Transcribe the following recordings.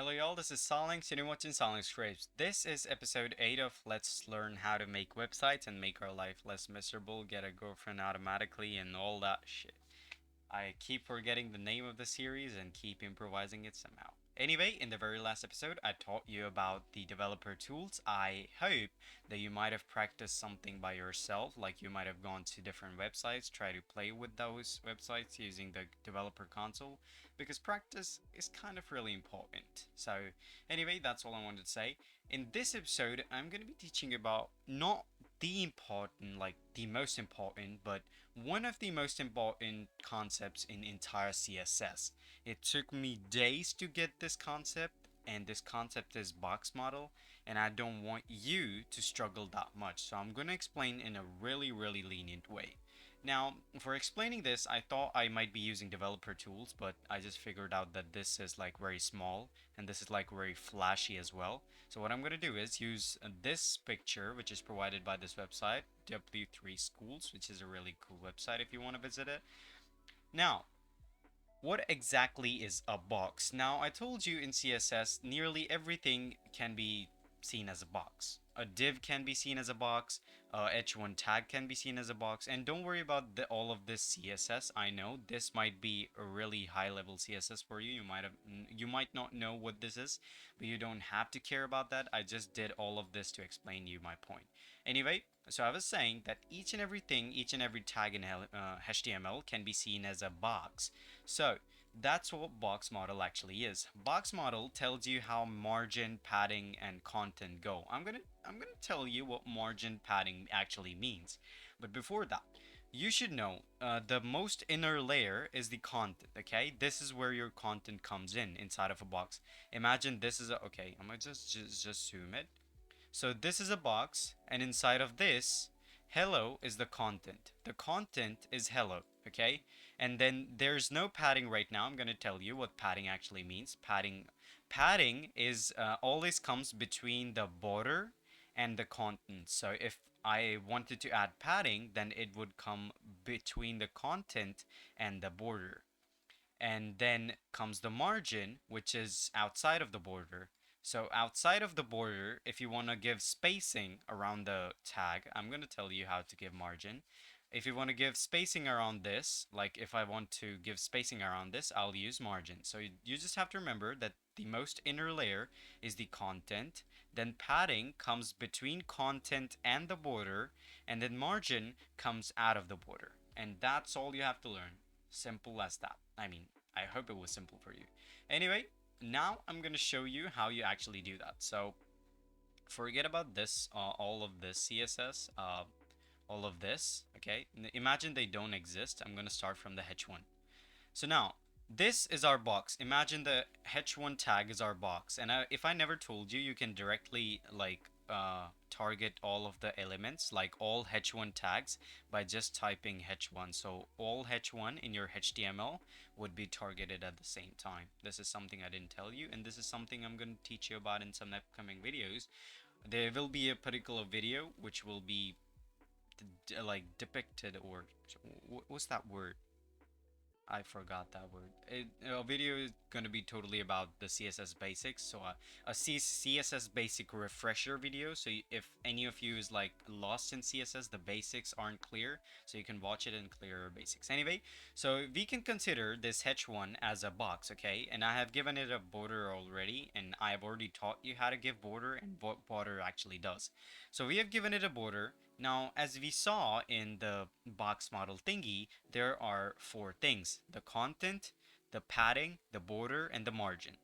Hello y'all, this is Silenx and you're watching SilenxScripts. This is episode 8 of Let's Learn How to Make Websites and Make Our Life Less Miserable, Get a Girlfriend Automatically, and all that shit. I keep forgetting the name of the series and keep improvising it somehow. Anyway, in the very last episode, I taught you about the developer tools. I hope that you might have practiced something by yourself, like you might have gone to different websites, try to play with those websites using the developer console, because practice is kind of really important. So, anyway, that's all I wanted to say. In this episode, I'm going to be teaching about not the important, like the most important, but one of the most important concepts in entire CSS. It took me days to get this concept, and this concept is box model, and I don't want you to struggle that much. So I'm going to explain in a really lenient way. Now, for explaining this, I thought I might be using developer tools, but I just figured out that this is like very small and this is like very flashy as well. So what I'm going to do is use this picture, which is provided by this website, W3 Schools, which is a really cool website if you want to visit it. Now, what exactly is a box? Now, I told you in CSS, nearly everything can be seen as a box. A div can be seen as a box, h1 tag can be seen as a box, and don't worry about all of this CSS. I know this might be a really high level CSS for you. You might not know what this is, but you don't have to care about that. I just did all of this to explain you my point. Anyway, so I was saying that each and every tag in HTML can be seen as a box. So that's what box model actually is. Box model tells you how margin, padding, and content go. I'm gonna tell you what margin padding actually means. But before that, you should know the most inner layer is the content. Okay, this is where your content comes in inside of a box. Imagine this is a okay. I'm gonna just zoom it. So this is a box, and inside of this, hello is the content. The content is hello, okay? And then there's no padding right now. I'm going to tell you what padding actually means. Padding is always comes between the border and the content. So if I wanted to add padding, then it would come between the content and the border. And then comes the margin, which is outside of the border. So outside of the border, if you want to give spacing around the tag, I'm going to tell you how to give margin. If you want to give spacing around this, like if I want to give spacing around this, I'll use margin. So you just have to remember that the most inner layer is the content, then padding comes between content and the border, and then margin comes out of the border. And that's all you have to learn. Simple as that. I mean, I hope it was simple for you. Anyway, now I'm going to show you how you actually do that. So forget about this, all of this CSS, all of this, okay? Imagine they don't exist. I'm going to start from the h1. So now, this is our box. Imagine the h1 tag is our box. And if I never told you, you can directly like target all of the elements, like all h1 tags, by just typing h1. So all h1 in your HTML would be targeted at the same time. This is something I didn't tell you, and this is something I'm going to teach you about in some upcoming videos. There will be a particular video which will be like depicted, or what's that word? I forgot that word. A video is going to be totally about the CSS basics. So a CSS basic refresher video. So if any of you is like lost in CSS, the basics aren't clear, so you can watch it and clear your basics. Anyway, so we can consider this h1 as a box, okay? And I have given it a border already, and I have already taught you how to give border and what border actually does. So we have given it a border. Now, as we saw in the box model thingy, there are four things: the content, the padding, the border, and the margin.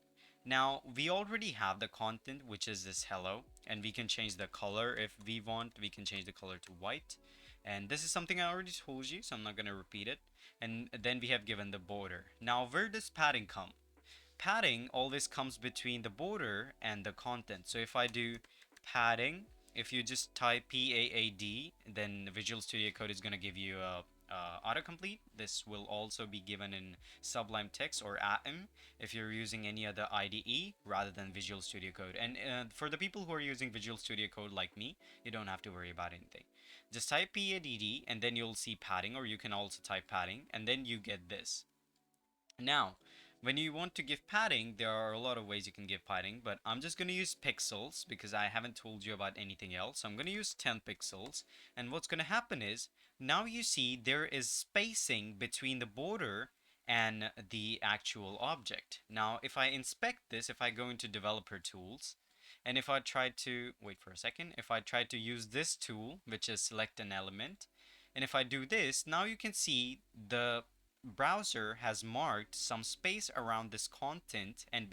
Now, we already have the content, which is this hello, and we can change the color if we want. We can change the color to white. And this is something I already told you, so I'm not going to repeat it. And then we have given the border. Now, where does padding come? Padding always comes between the border and the content. So if I do padding, if you just type PAAD, then Visual Studio Code is going to give you a autocomplete. This will also be given in Sublime Text or Atom if you're using any other IDE rather than Visual Studio Code. And for the people who are using Visual Studio Code like me, you don't have to worry about anything. Just type PADD and then you'll see padding, or you can also type padding, and then you get this. Now, When you want to give padding, there are a lot of ways you can give padding, but I'm just going to use pixels because I haven't told you about anything else. So I'm going to use 10 pixels. And what's going to happen is now you see there is spacing between the border and the actual object. Now, if I inspect this, if I go into developer tools, and if I try to, wait for a second, if I try to use this tool, which is select an element, and if I do this, now you can see the browser has marked some space around this content and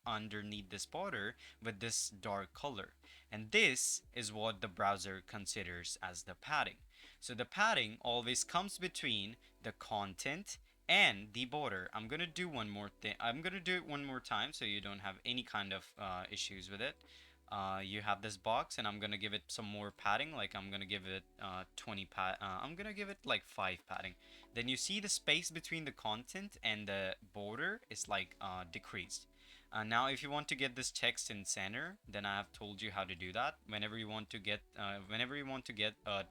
underneath this border with this dark color. And this is what the browser considers as the padding. So the padding always comes between the content and the border. I'm gonna do one more thing. I'm gonna do it one more time so you don't have any kind of issues with it. You have this box, and I'm gonna give it some more padding. Like I'm gonna give it 20 pad. I'm gonna give it like 5 padding. Then you see the space between the content and the border is like decreased. Now, if you want to get this text in center, then I have told you how to do that. Whenever you want to get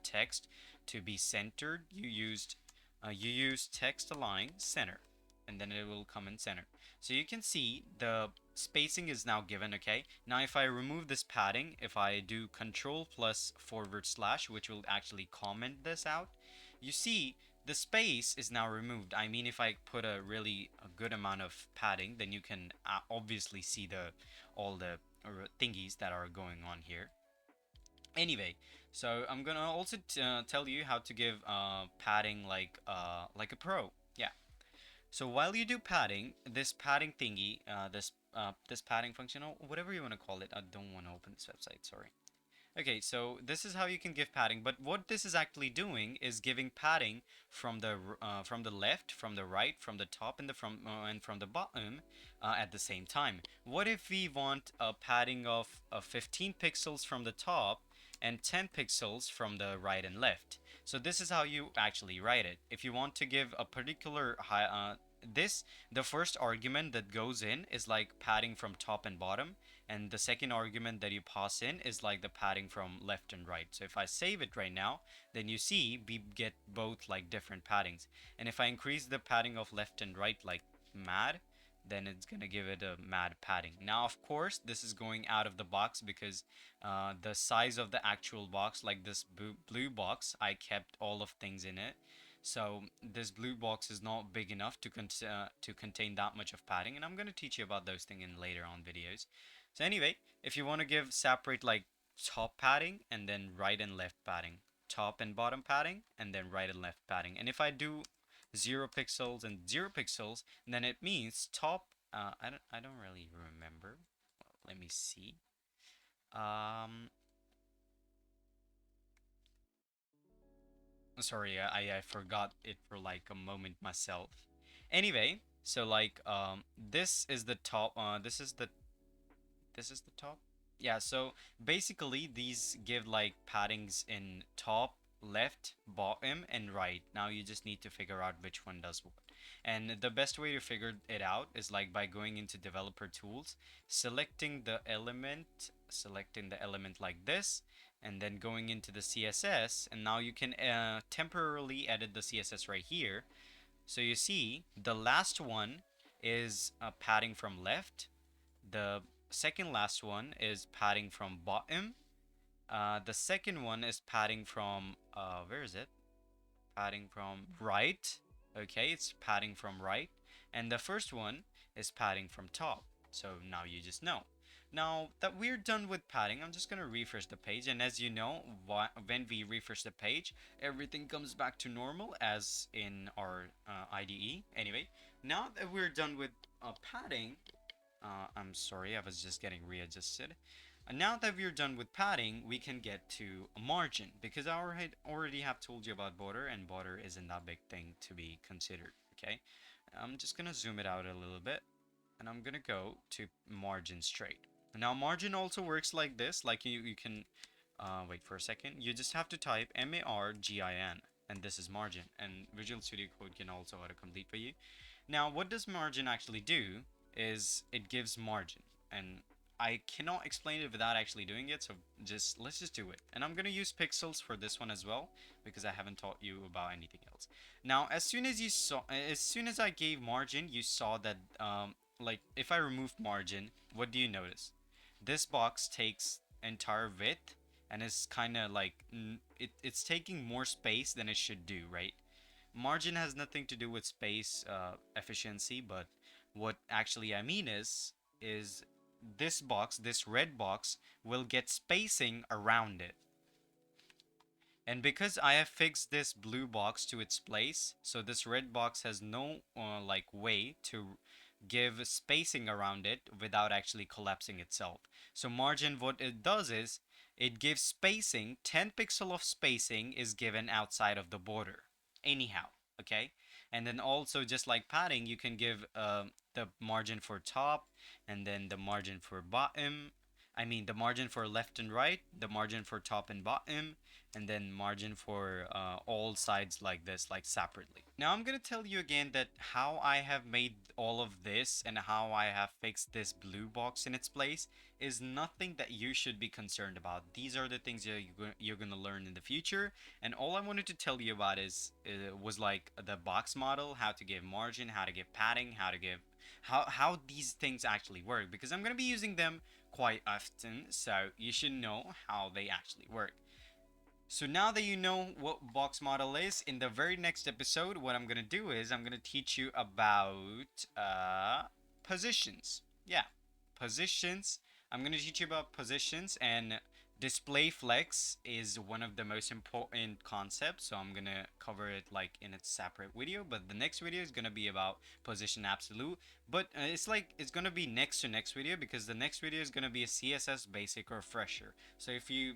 text to be centered, you use text align center, and then it will come in center. So you can see the spacing is now given. Okay, now if I remove this padding, if I do control plus /, which will actually comment this out, you see the space is now removed. I mean, if I put a good amount of padding, then you can obviously see all the thingies that are going on here. Anyway, so I'm gonna also tell you how to give padding like a pro. Yeah. So while you do padding, this padding thingy, this padding function, or whatever you want to call it, I don't want to open this website. Sorry. Okay, so this is how you can give padding, but what this is actually doing is giving padding from the left, from the right, from the top, and from the bottom at the same time. What if we want a padding of 15 pixels from the top and 10 pixels from the right and left? So this is how you actually write it. If you want to give a particular the first argument that goes in is like padding from top and bottom, and the second argument that you pass in is like the padding from left and right. So if I save it right now, then you see we get both like different paddings. And if I increase the padding of left and right like mad, then it's gonna give it a mad padding. Now, of course, this is going out of the box because the size of the actual box, like this blue box, I kept all of things in it. So this blue box is not big enough to contain that much of padding, and I'm going to teach you about those things in later on videos. So anyway, if you want to give separate like top padding and then right and left padding, top and bottom padding, and then right and left padding. And if I do 0 pixels and 0 pixels, then it means top. I don't really remember. Let me see. Um, Sorry, I forgot it for like a moment myself. Anyway, so like this is the top. This is the top. Yeah, so basically these give like paddings in top, left, bottom, and right. Now you just need to figure out which one does what. And the best way to figure it out is like by going into developer tools, selecting the element like this, and then going into the CSS, and now you can temporarily edit the CSS right here. So you see the last one is padding from left, the second last one is padding from bottom. The second one is padding from where is it? Padding from right. Okay, it's padding from right. And the first one is padding from top. So now you just know. Now that we're done with padding, I'm just gonna refresh the page, and as you know, when we refresh the page, everything comes back to normal as in our IDE. Anyway, now that we're done with padding, I'm sorry, I was just getting readjusted. And now that we're done with padding, we can get to a margin, because I already have told you about border, and border isn't that big thing to be considered. Okay, I'm just gonna zoom it out a little bit, and I'm gonna go to margin straight. Now margin also works like this, like you can wait for a second, you just have to type margin, and this is margin, and Visual Studio Code can also autocomplete for you. Now what does margin actually do is it gives margin, and I cannot explain it without actually doing it, so let's just do it. And I'm gonna use pixels for this one as well because I haven't taught you about anything else. Now, as soon as I gave margin, you saw that like if I remove margin, what do you notice? This box takes entire width and it's kind of like it's taking more space than it should do, right? Margin has nothing to do with space efficiency, but what actually I mean is this box, this red box, will get spacing around it. And because I have fixed this blue box to its place, so this red box has no like way to give spacing around it without actually collapsing itself. So margin, what it does is it gives spacing, 10 pixel of spacing is given outside of the border. Anyhow, okay? And then also just like padding, you can give the margin for top and then the margin for bottom. I mean the margin for left and right, the margin for top and bottom, and then margin for all sides like this, like separately. Now I'm gonna tell you again that how I have made all of this and how I have fixed this blue box in its place is nothing that you should be concerned about. These are the things that you're gonna learn in the future, and all I wanted to tell you about is was like the box model, how to give margin, how to give padding, how to give how these things actually work, because I'm gonna be using them quite often, so you should know how they actually work. So now that you know what box model is, in the very next episode, what I'm gonna do is I'm gonna teach you about positions. Yeah, positions. I'm gonna teach you about positions, and display flex is one of the most important concepts. So I'm gonna cover it like in a separate video. But the next video is gonna be about position absolute. But it's like it's gonna be next to next video, because the next video is gonna be a CSS basic refresher. So if you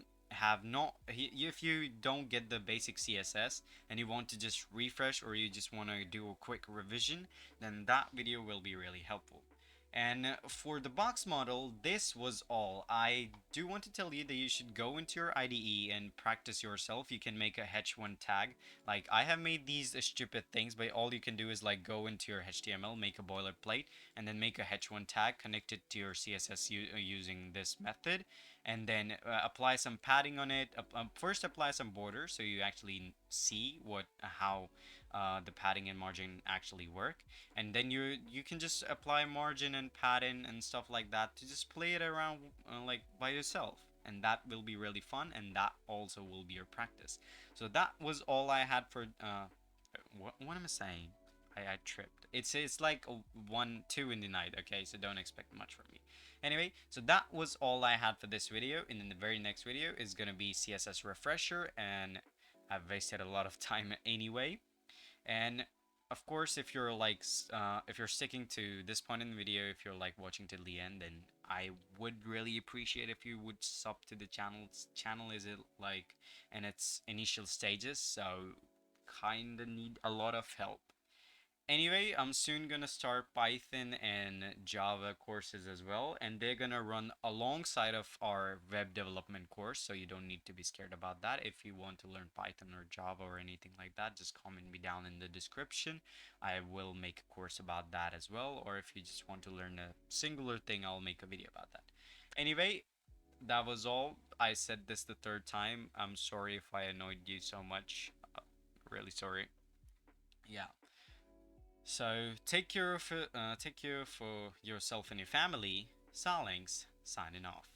don't get the basic CSS and you want to just refresh, or you just want to do a quick revision, then that video will be really helpful. And for the box model, this was all. I do want to tell you that you should go into your IDE and practice yourself. You can make a h1 tag. Like I have made these stupid things, but all you can do is like go into your HTML, make a boilerplate, and then make a h1 tag, connect it to your CSS using this method, and then apply some padding on it. First apply some borders so you actually see how the padding and margin actually work, and then you can just apply margin and padding and stuff like that to just play it around like by yourself, and that will be really fun, and that also will be your practice. So that was all I had for what am I saying? I tripped. It's like 1-2 in the night, okay, so don't expect much from me. Anyway, so that was all I had for this video, and in the very next video is gonna be CSS refresher, and I've wasted a lot of time anyway. And of course, if you're like if you're sticking to this point in the video, if you're like watching till the end, then I would really appreciate if you would sub to the channel. Channel is like in its initial stages, so kinda need a lot of help. Anyway, I'm soon gonna start Python and Java courses as well, and they're gonna run alongside of our web development course, so you don't need to be scared about that. If you want to learn Python or Java or anything like that, just comment me down in the description. I will make a course about that as well, or if you just want to learn a singular thing, I'll make a video about that. Anyway, that was all. I said this the third time. I'm sorry if I annoyed you so much. Really sorry. Yeah. So take care for yourself and your family. Silenx signing off.